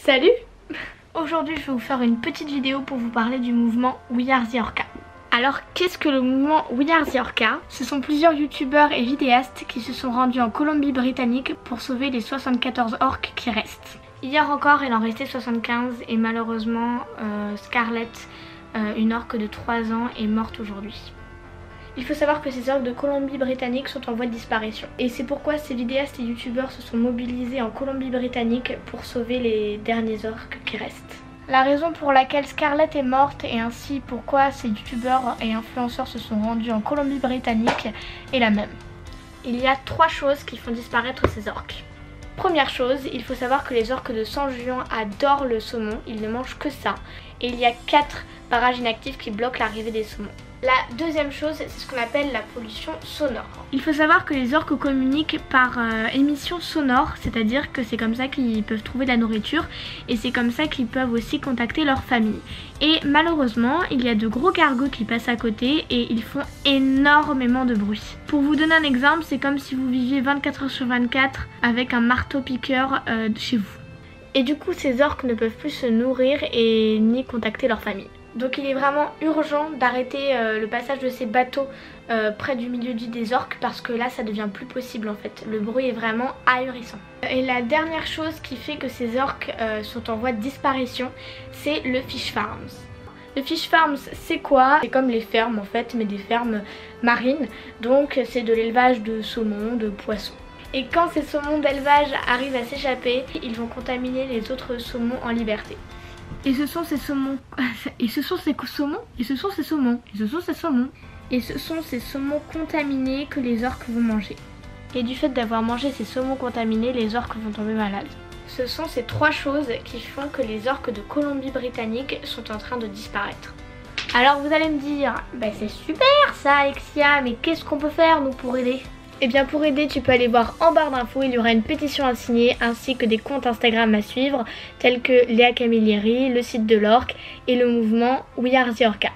Salut! Aujourd'hui je vais vous faire une petite vidéo pour vous parler du mouvement We Are The Orca. Alors qu'est-ce que le mouvement We Are The Orca? Ce sont plusieurs youtubeurs et vidéastes qui se sont rendus en Colombie-Britannique pour sauver les 74 orques qui restent. Hier encore il en restait 75 et malheureusement Scarlett, une orque de 3 ans, est morte aujourd'hui. Il faut savoir que ces orques de Colombie-Britannique sont en voie de disparition. Et c'est pourquoi ces vidéastes et youtubeurs se sont mobilisés en Colombie-Britannique pour sauver les derniers orques qui restent. La raison pour laquelle Scarlett est morte et ainsi pourquoi ces youtubeurs et influenceurs se sont rendus en Colombie-Britannique est la même. Il y a 3 choses qui font disparaître ces orques. Première chose, il faut savoir que les orques de San Juan adorent le saumon, ils ne mangent que ça. Et il y a 4 barrages inactifs qui bloquent l'arrivée des saumons. La deuxième chose, c'est ce qu'on appelle la pollution sonore. Il faut savoir que les orques communiquent par émission sonore, c'est-à-dire que c'est comme ça qu'ils peuvent trouver de la nourriture et c'est comme ça qu'ils peuvent aussi contacter leur famille. Et malheureusement, il y a de gros cargos qui passent à côté et ils font énormément de bruit. Pour vous donner un exemple, c'est comme si vous viviez 24 heures sur 24 avec un marteau-piqueur chez vous. Et du coup, ces orques ne peuvent plus se nourrir et ni contacter leur famille. Donc il est vraiment urgent d'arrêter le passage de ces bateaux près du milieu des orques parce que là ça devient plus possible en fait. Le bruit est vraiment ahurissant. Et la dernière chose qui fait que ces orques sont en voie de disparition, c'est le fish farms. Le fish farms c'est quoi? C'est comme les fermes en fait, mais des fermes marines. Donc c'est de l'élevage de saumon, de poissons. Et quand ces saumons d'élevage arrivent à s'échapper, ils vont contaminer les autres saumons en liberté. Et ce sont ces saumons, et ce sont ces saumons contaminés que les orques vont manger. Et du fait d'avoir mangé ces saumons contaminés, les orques vont tomber malades. Ce sont ces 3 choses qui font que les orques de Colombie-Britannique sont en train de disparaître. Alors vous allez me dire, bah c'est super ça Alexia, mais qu'est-ce qu'on peut faire nous pour aider? Et bien pour aider, tu peux aller voir en barre d'infos, il y aura une pétition à signer ainsi que des comptes Instagram à suivre tels que Léa Camilleri, le site de l'orque et le mouvement We Are The Orca.